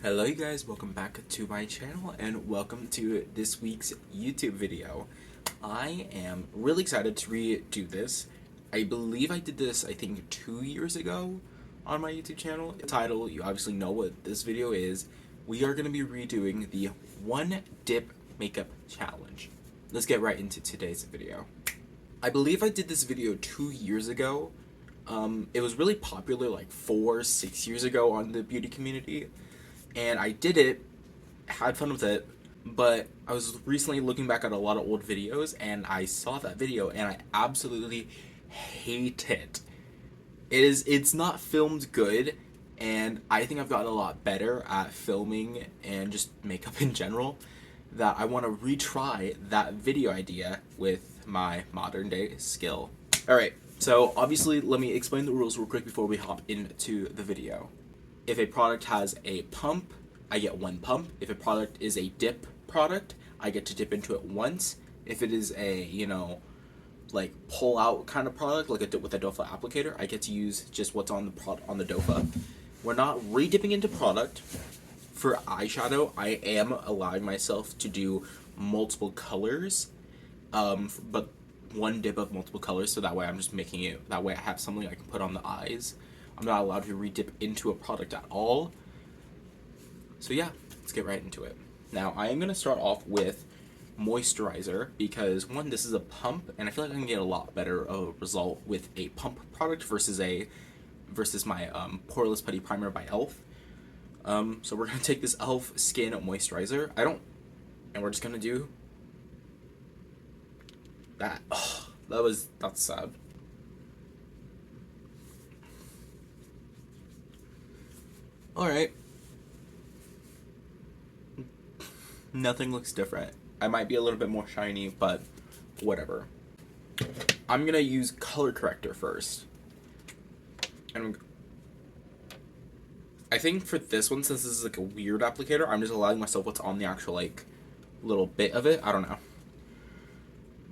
Hello you guys, welcome back to my channel and welcome to this week's YouTube video. I am really excited to redo this. I believe I did this, I think 2 years ago on my YouTube channel. The title, you obviously know what this video is. We are going to be redoing the One Dip Makeup Challenge. Let's get right into today's video. I believe I did this video 2 years ago. It was really popular like 4-6 years ago on the beauty community. And I did it, had fun with it, but I was recently looking back at a lot of old videos and I saw that video and I absolutely hate it. It's not filmed good, and I think I've gotten a lot better at filming and just makeup in general, that I want to retry that video idea with my modern day skill. Alright, so obviously let me explain the rules real quick before we hop into the video. If a product has a pump, I get 1 pump. If a product is a dip product, I get to dip into it once. If it is a, like pull out kind of product, like a dip with a dofa applicator, I get to use just what's on the dofa. We're not re-dipping into product. For eyeshadow, I am allowing myself to do multiple colors, but 1 dip of multiple colors, so that way I'm just making it, that way I have something I can put on the eyes. I'm not allowed to re-dip into a product at all. So yeah, let's get right into it. Now, I am going to start off with moisturizer because, one, this is a pump, and I feel like I can get a lot better result with a pump product versus my Poreless Putty Primer by e.l.f. So we're going to take this e.l.f. Skin Moisturizer. And we're just going to do that. Oh, that's sad. Alright. Nothing looks different. I might be a little bit more shiny, but whatever. I'm gonna use color corrector first. And I think for this one, since this is like a weird applicator, I'm just allowing myself what's on the actual like little bit of it. I don't know.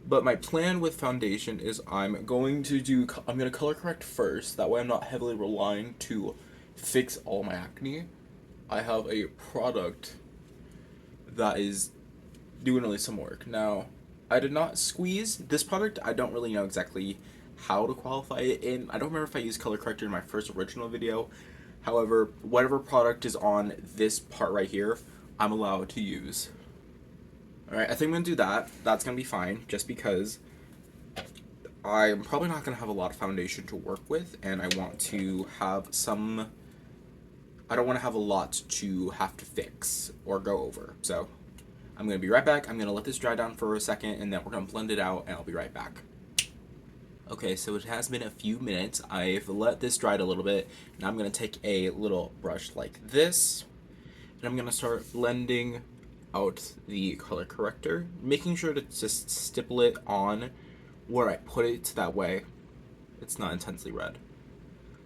But my plan with foundation is I'm gonna color correct first. That way I'm not heavily relying to fix all my acne. I have a product that is doing really some work. Now, I did not squeeze this product. I don't really know exactly how to qualify it in. I don't remember if I used color corrector in my first original video. However, whatever product is on this part right here, I'm allowed to use. Alright, I think I'm going to do that. That's going to be fine, just because I'm probably not going to have a lot of foundation to work with, and I want to have I don't want to have a lot to have to fix or go over. So I'm going to be right back. I'm going to let this dry down for a second, and then we're going to blend it out, and I'll be right back. Okay, so it has been a few minutes. I've let this dry a little bit. Now I'm going to take a little brush like this, and I'm going to start blending out the color corrector, making sure to just stipple it on where I put it, so that way it's not intensely red.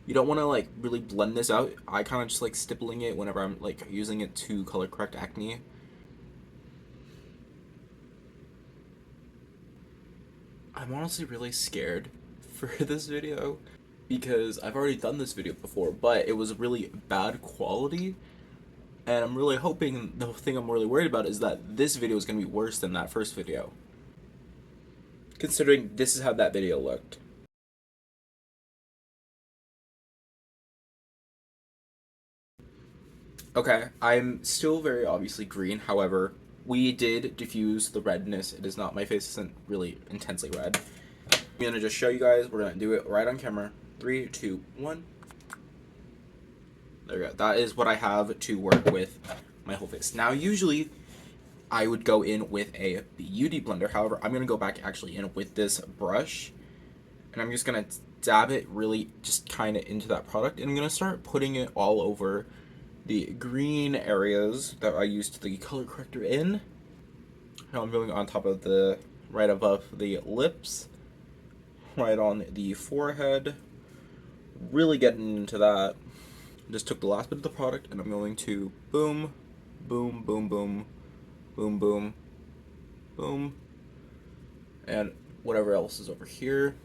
You don't want to like really blend this out. I kind of just like stippling it whenever I'm like using it to color correct acne. I'm honestly really scared for this video because I've already done this video before, but it was really bad quality. And I'm really hoping, the thing I'm really worried about is that this video is going to be worse than that first video, considering this is how that video looked. Okay, I'm still very obviously green. However, we did diffuse the redness. It is not, my face isn't really intensely red. I'm gonna just show you guys. We're gonna do it right on camera. 3, 2, 1. There we go. That is what I have to work with my whole face. Now, usually I would go in with a beauty blender. However, I'm gonna go back actually in with this brush, and I'm just gonna dab it really just kind of into that product, and I'm gonna start putting it all over the green areas that I used the color corrector in. Now I'm going on top of right above the lips, right on the forehead, really getting into that. Just took the last bit of the product and I'm going to boom, boom, boom, boom, boom, boom, boom, and whatever else is over here.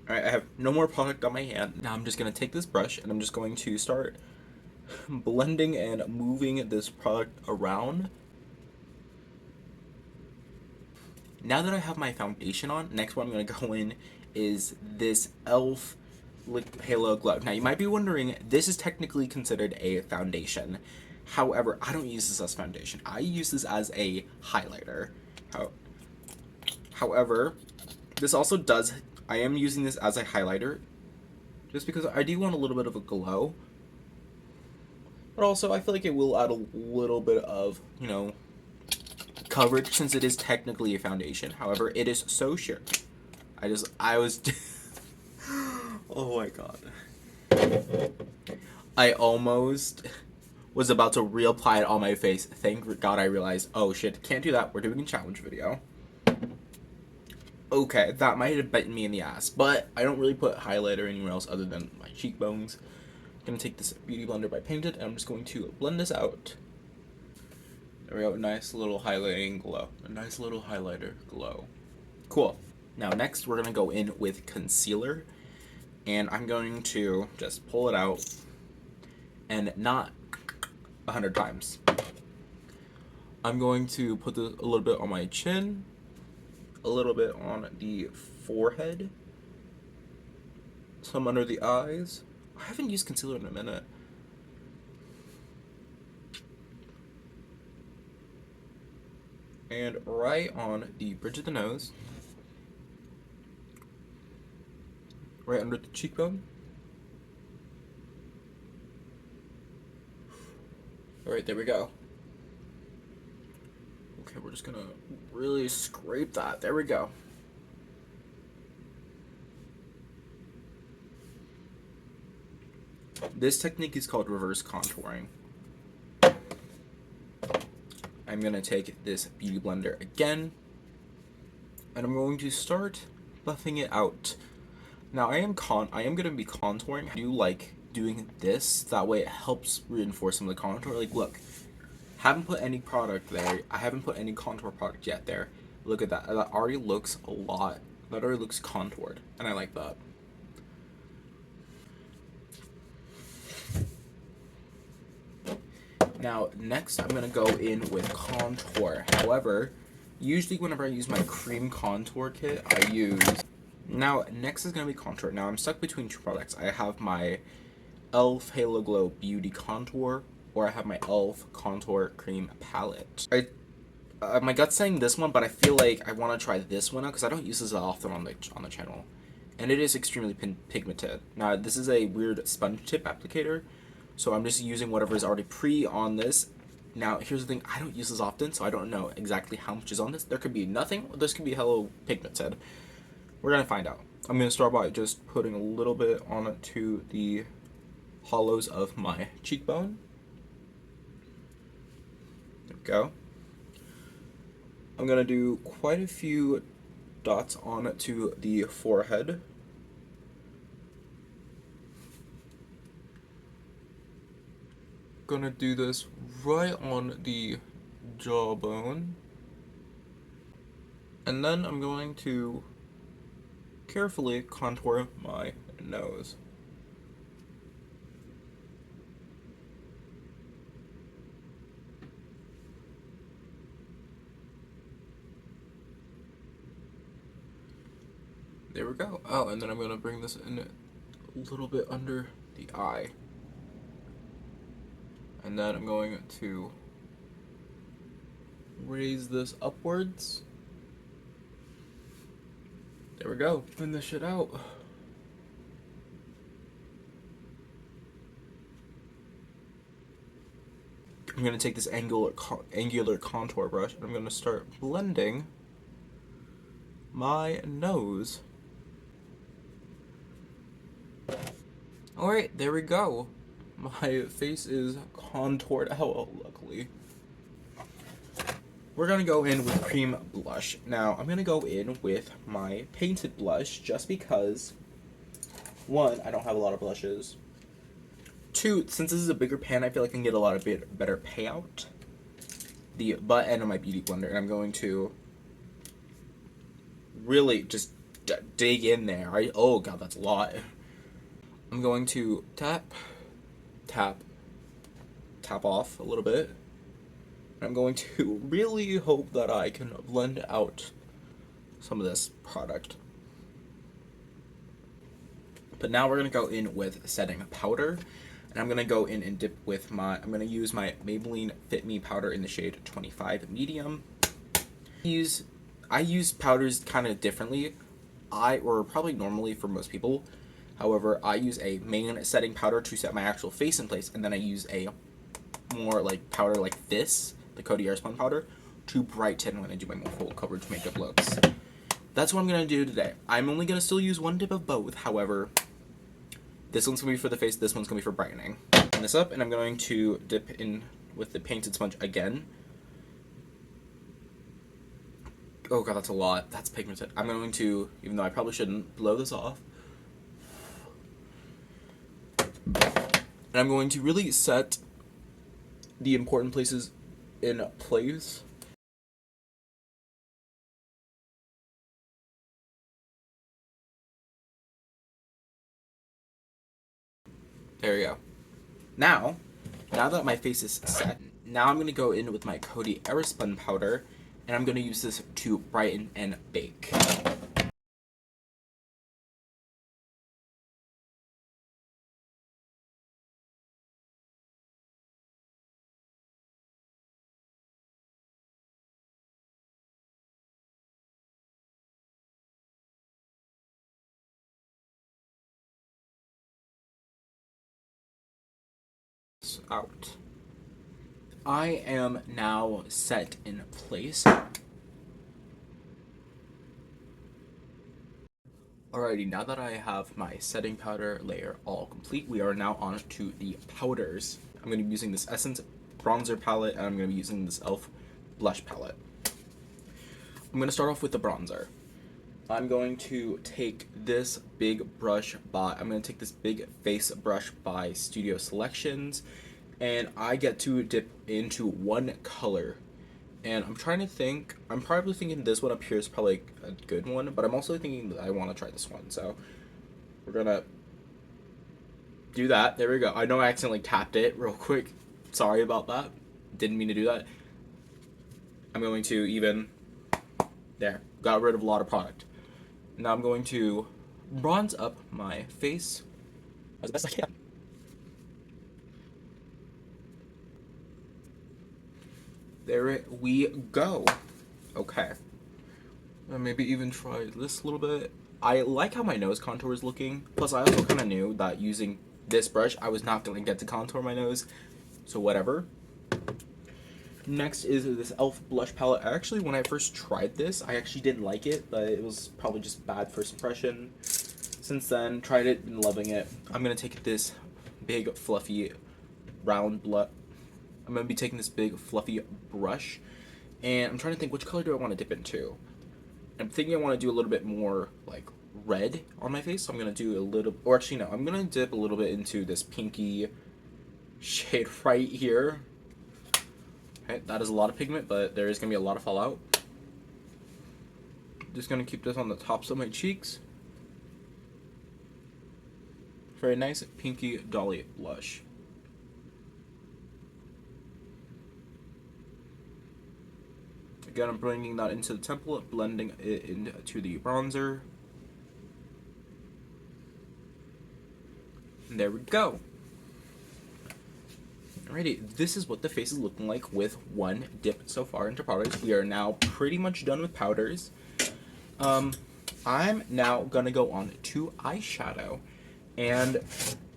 Alright, I have no more product on my hand. Now I'm just going to take this brush and I'm just going to start blending and moving this product around. Now that I have my foundation on, next what I'm going to go in is this e.l.f. Halo Glow. Now you might be wondering, this is technically considered a foundation. However, I don't use this as foundation. I use this as a highlighter. However, this also does, I am using this as a highlighter just because I do want a little bit of a glow. But also, I feel like it will add a little bit of, coverage since it is technically a foundation. However, it is so sheer. I was, oh my god. I almost was about to reapply it on my face. Thank God I realized, oh shit, can't do that. We're doing a challenge video. Okay, that might have bitten me in the ass, but I don't really put highlighter anywhere else other than my cheekbones. I'm gonna take this Beauty Blender by Painted, and I'm just going to blend this out. There we go, nice little highlighting glow. A nice little highlighter glow. Cool. Now next we're gonna go in with concealer, and I'm going to just pull it out, and not 100 times. I'm going to put this a little bit on my chin, a little bit on the forehead, some under the eyes. I haven't used concealer in a minute. And right on the bridge of the nose, right under the cheekbone. Alright, there we go. Okay, we're just gonna really scrape that. There we go. This technique is called reverse contouring. I'm gonna take this Beauty Blender again, and I'm going to start buffing it out. Now I am gonna be contouring. I do like doing this, that way it helps reinforce some of the contour. Like, look, haven't put any product there. I haven't put any contour product yet there. Look at that. That already looks that already looks contoured, and I like that. Now, next I'm gonna go in with contour. However, usually whenever I use my cream contour kit, I use... Now, next is gonna be contour. Now, I'm stuck between two products. I have my e.l.f. Halo Glow Beauty Contour, or I have my e.l.f. Contour Cream Palette. My gut's saying this one, but I feel like I want to try this one out because I don't use this often on the channel, and it is extremely pigmented. Now, this is a weird sponge tip applicator, so I'm just using whatever is already on this. Now, here's the thing, I don't use this often, so I don't know exactly how much is on this. There could be nothing, or this could be hello pigmented. We're gonna find out. I'm gonna start by just putting a little bit onto the hollows of my cheekbone. There we go. I'm gonna do quite a few dots onto the forehead. Gonna do this right on the jawbone, and then I'm going to carefully contour my nose. There we go. Oh, and then I'm going to bring this in a little bit under the eye. And then I'm going to raise this upwards. There we go. Thin this shit out. I'm going to take this angular contour brush and I'm going to start blending my nose. Alright, there we go. My face is contoured out, luckily. We're gonna go in with cream blush. Now, I'm gonna go in with my painted blush just because, one, I don't have a lot of blushes. Two, since this is a bigger pan, I feel like I can get a lot of better payout. The butt end of my Beauty Blender, and I'm going to really just dig in there. Oh god, that's a lot. I'm going to tap, tap, tap off a little bit. I'm going to really hope that I can blend out some of this product. But now we're going to go in with setting powder. And I'm going to go in and dip with I'm going to use my Maybelline Fit Me powder in the shade 25 Medium. I use powders kind of differently. Or probably normally for most people. However, I use a main setting powder to set my actual face in place. And then I use a more like powder like this, the Coty Airspun powder, to brighten when I do my more full coverage makeup looks. That's what I'm going to do today. I'm only going to still use one dip of both. However, this one's going to be for the face, this one's going to be for brightening. Open this up, and I'm going to dip in with the painted sponge again. Oh god, that's a lot. That's pigmented. I'm going to, even though I probably shouldn't, blow this off. And I'm going to really set the important places in place. There we go. Now that my face is set, now I'm going to go in with my Coty Airspun powder, and I'm going to use this to brighten and bake. Out. I am now set in place. Alrighty, now that I have my setting powder layer all complete, we are now on to the powders. I'm going to be using this Essence bronzer palette, and I'm going to be using this e.l.f. blush palette. I'm going to start off with the bronzer. I'm going to take this big brush I'm going to take this big face brush by Studio Selections, and I get to dip into one color. And I'm trying to think, I'm probably thinking this one up here is probably a good one, but I'm also thinking that I want to try this one. So we're going to do that. There we go. I know I accidentally tapped it real quick. Sorry about that. Didn't mean to do that. I'm going to there, got rid of a lot of product. Now I'm going to bronze up my face as best I can. There we go. Okay. And maybe even try this a little bit. I like how my nose contour is looking. Plus, I also kind of knew that using this brush, I was not going to get to contour my nose. So whatever. Next is this e.l.f. blush palette. Actually, when I first tried this, I actually didn't like it, but it was probably just bad first impression. Since then, tried it, been loving it. I'm going to take this big, fluffy, round I'm going to be taking this big, fluffy brush, and I'm trying to think, which color do I want to dip into? I'm thinking I want to do a little bit more, like, red on my face, so I'm going to do a little, or actually, no, I'm going to dip a little bit into this pinky shade right here. Okay, that is a lot of pigment, but there is going to be a lot of fallout. Just going to keep this on the tops of my cheeks. Very nice pinky dolly blush. Again, I'm bringing that into the temple, blending it into the bronzer. And there we go. Alrighty, this is what the face is looking like with one dip so far into powders. We are now pretty much done with powders. I'm now gonna go on to eyeshadow, and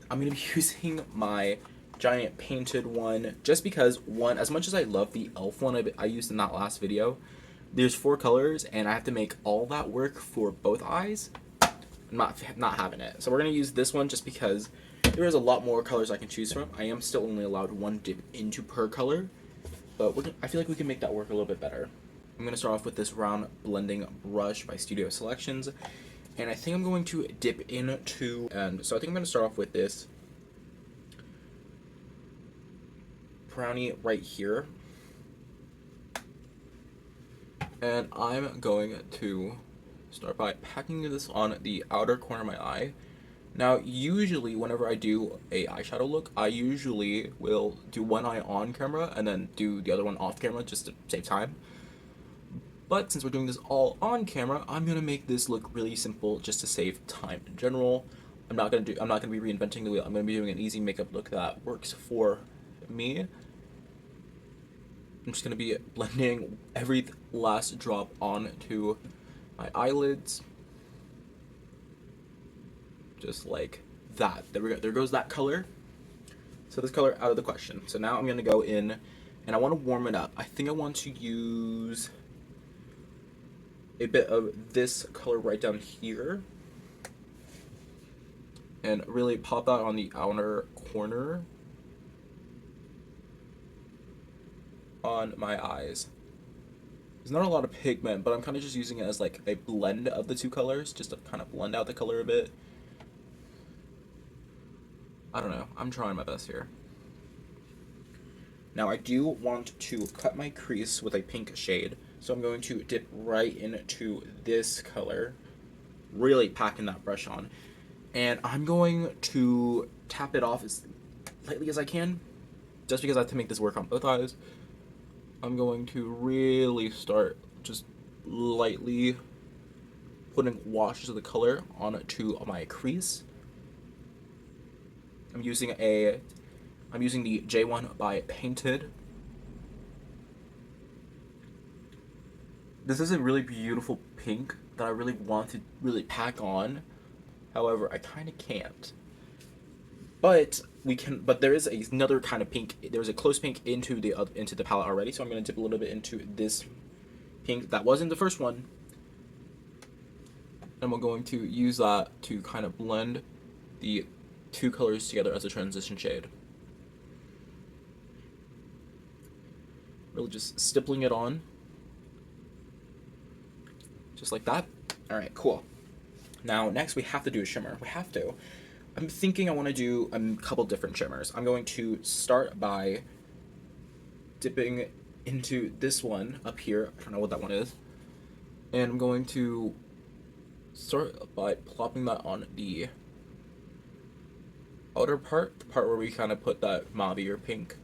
I'm gonna be using my giant painted one just because, one, as much as I love the e.l.f. one I used in that last video, there's 4 colors and I have to make all that work for both eyes. I'm not having it. So we're gonna use this one just because there is a lot more colors I can choose from. I am still only allowed one dip into per color, but I feel like we can make that work a little bit better. I'm going to start off with this round blending brush by Studio Selections, and I think I'm going to dip into, and so I think I'm going to start off with this brownie right here, and I'm going to start by packing this on the outer corner of my eye. Now, usually whenever I do a eyeshadow look, I usually will do one eye on camera and then do the other one off camera just to save time. But since we're doing this all on camera, I'm gonna make this look really simple just to save time in general. I'm not gonna be reinventing the wheel. I'm gonna be doing an easy makeup look that works for me. I'm just gonna be blending every last drop onto my eyelids. Just like that. There we go. There goes that color. So this color out of the question. So now I'm gonna go in and I wanna warm it up. I think I want to use a bit of this color right down here and really pop that on the outer corner on my eyes. There's not a lot of pigment, but I'm kind of just using it as like a blend of the two colors, just to kind of blend out the color a bit. I don't know, I'm trying my best here. Now I do want to cut my crease with a pink shade, so I'm going to dip right into this color, really packing that brush on. And I'm going to tap it off as lightly as I can, just because I have to make this work on both eyes. I'm going to really start just lightly putting washes of the color onto my crease. I'm using the J1 by Painted. This is a really beautiful pink that I really want to really pack on. However, I kind of can't. But there is another kind of pink. There's a close pink into the palette already, so I'm going to dip a little bit into this pink that was in the first one. And we're going to use that to kind of blend the two colors together as a transition shade. Really just stippling it on. Just like that. Alright, cool. Now, next we have to do a shimmer. We have to. I'm thinking I want to do a couple different shimmers. I'm going to start by dipping into this one up here. I don't know what that one is. And I'm going to start by plopping that on the outer part, the part where we kind of put that mauve or pink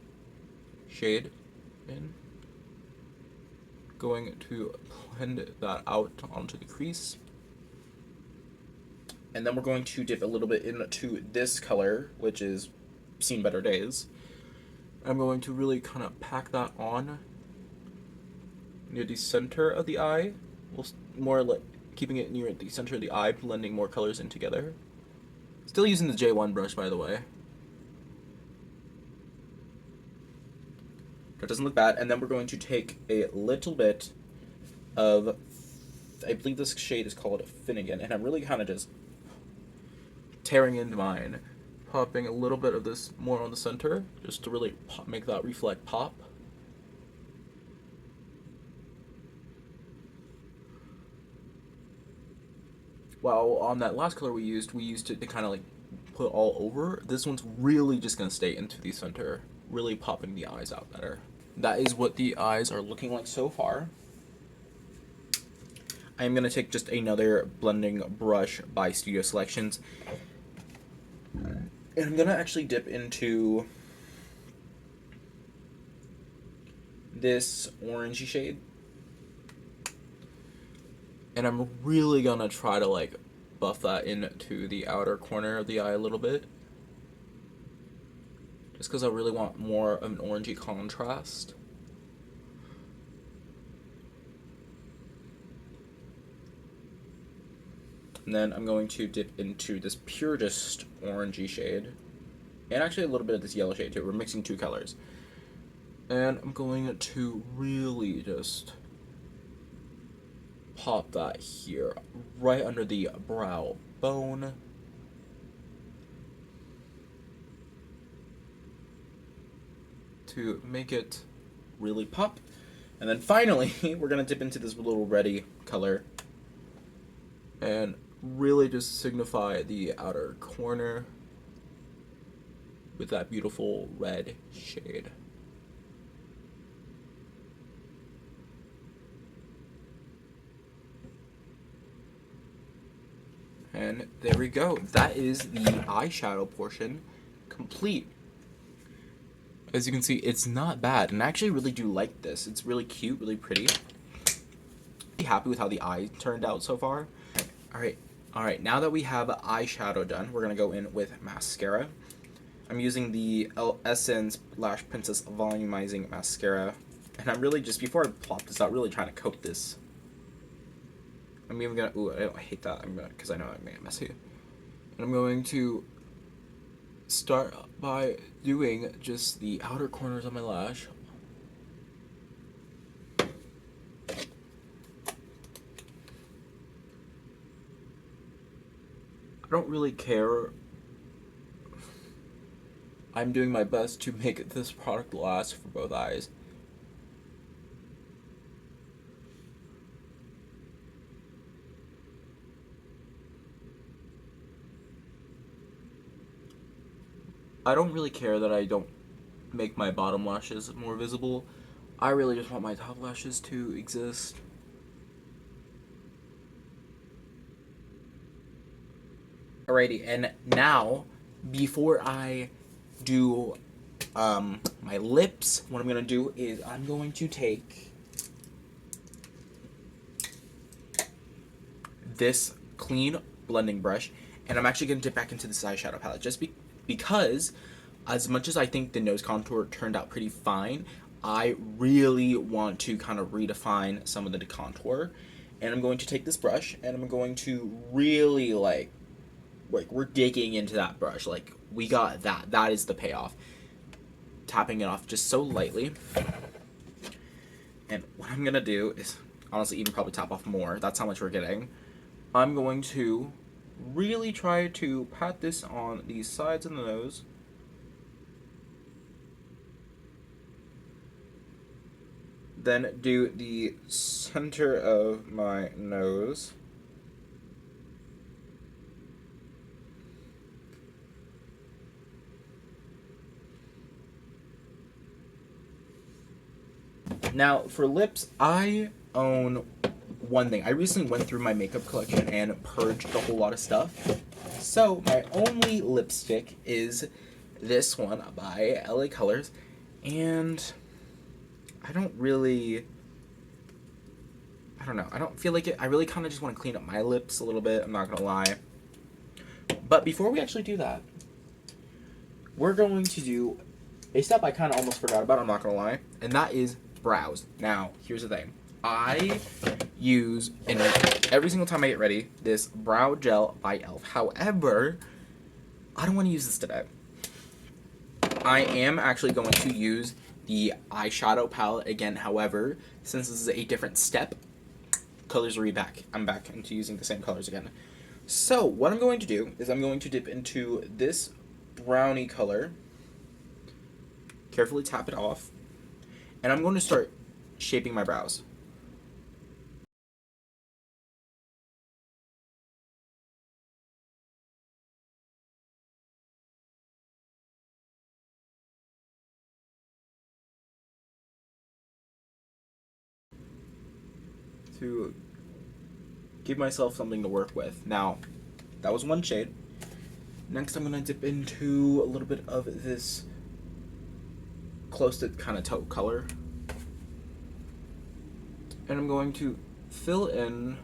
shade in. Going to blend that out onto the crease. And then we're going to dip a little bit into this color, which is Seen Better Days. I'm going to really kind of pack that on near the center of the eye. More like keeping it near the center of the eye, blending more colors in together. Still using the J1 brush, by the way. That doesn't look bad. And then we're going to take a little bit of, I believe this shade is called Finnegan, and I'm really kind of just tearing into mine, popping a little bit of this more on the center, just to really make that reflect pop. While on that last color we used it to kind of like put all over. This one's really just going to stay into the center, really popping the eyes out better. That is what the eyes are looking like so far. I am going to take just another blending brush by Studio Selections. And I'm going to actually dip into this orangey shade. And I'm really going to try to like buff that into the outer corner of the eye a little bit. Just because I really want more of an orangey contrast. And then I'm going to dip into this purest orangey shade. And actually a little bit of this yellow shade too. We're mixing two colors. And I'm going to really just pop that here, right under the brow bone. To make it really pop. And then finally, we're going to dip into this little reddy color. And really just signify the outer corner with that beautiful red shade. And there we go. That is the eyeshadow portion complete. As you can see, it's not bad, and I actually really do like this. It's really cute, really pretty. Happy with how the eye turned out so far. All right. Now that we have eyeshadow done, we're gonna go in with mascara. I'm using the Essence Lash Princess Volumizing Mascara, and I'm really just, before I plop this out, really trying to coat this. I'm even gonna, ooh, I hate that. Because I know I'm gonna get messy. And I'm going to start by doing just the outer corners of my lash. I don't really care. I'm doing my best to make this product last for both eyes. I don't really care that I don't make my bottom lashes more visible. I really just want my top lashes to exist. Alrighty, and now, before I do my lips, what I'm going to do is I'm going to take this clean blending brush, and I'm actually going to dip back into this eyeshadow palette, just because as much as I think the nose contour turned out pretty fine, I really want to kind of redefine some of the contour. And I'm going to take this brush, and I'm going to really, like we're digging into that brush. Like, we got that. That is the payoff. Tapping it off just so lightly. And what I'm going to do is, honestly, even probably tap off more. That's how much we're getting. I'm going to really try to pat this on the sides of the nose. Then do the center of my nose. Now, for lips, I own one thing. I recently went through my makeup collection and purged a whole lot of stuff. So, my only lipstick is this one by LA Colors. And I don't know. I don't feel like it. I really kind of just want to clean up my lips a little bit. I'm not going to lie. But before we actually do that, we're going to do a step I kind of almost forgot about. I'm not going to lie. And that is brows. Now, here's the thing. I use, every single time I get ready, this brow gel by e.l.f. However, I don't want to use this today. I am actually going to use the eyeshadow palette again. However, since this is a different step, colors are back. I'm back into using the same colors again. So, what I'm going to do is I'm going to dip into this brownie color, carefully tap it off, and I'm going to start shaping my brows. To give myself something to work with. Now, that was one shade. Next, I'm going to dip into a little bit of this close to kind of taupe color. And I'm going to fill in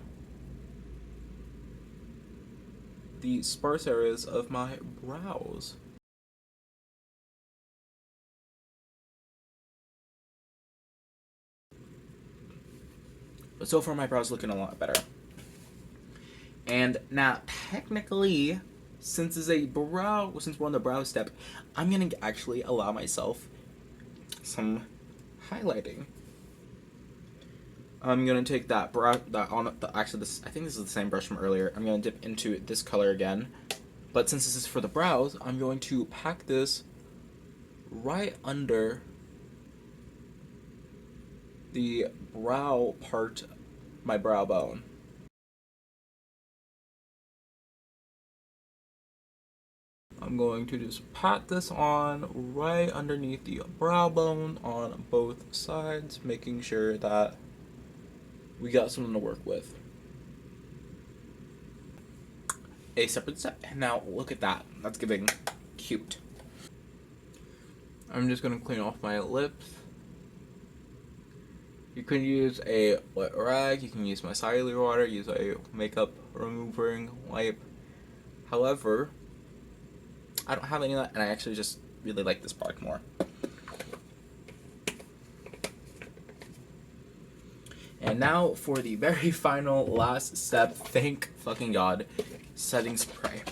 the sparse areas of my brows. But so far, my brows looking a lot better. And now, technically, since we're on the brow step, I'm gonna actually allow myself some highlighting. I'm gonna take that brush, actually this, I think this is the same brush from earlier. I'm gonna dip into this color again, but since this is for the brows, I'm going to pack this right under the brow part, my brow bone. I'm going to just pat this on right underneath the brow bone on both sides, making sure that we got something to work with. a separate step. And now look at that. That's giving cute. I'm just gonna clean off my lips. You can use a wet rag, you can use micellar water, use a makeup removing wipe. However, I don't have any of that, and I actually just really like this product more. And now for the very final last step, thank fucking God, setting spray.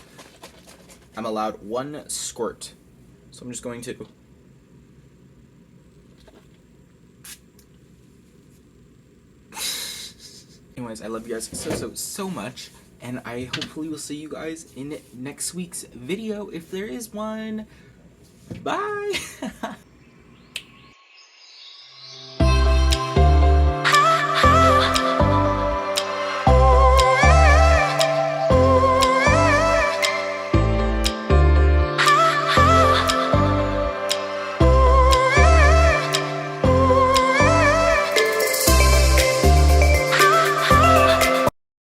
I'm allowed 1 squirt, so I'm just going to anyways, I love you guys so much, and I hopefully will see you guys in next week's video if there is one. Bye.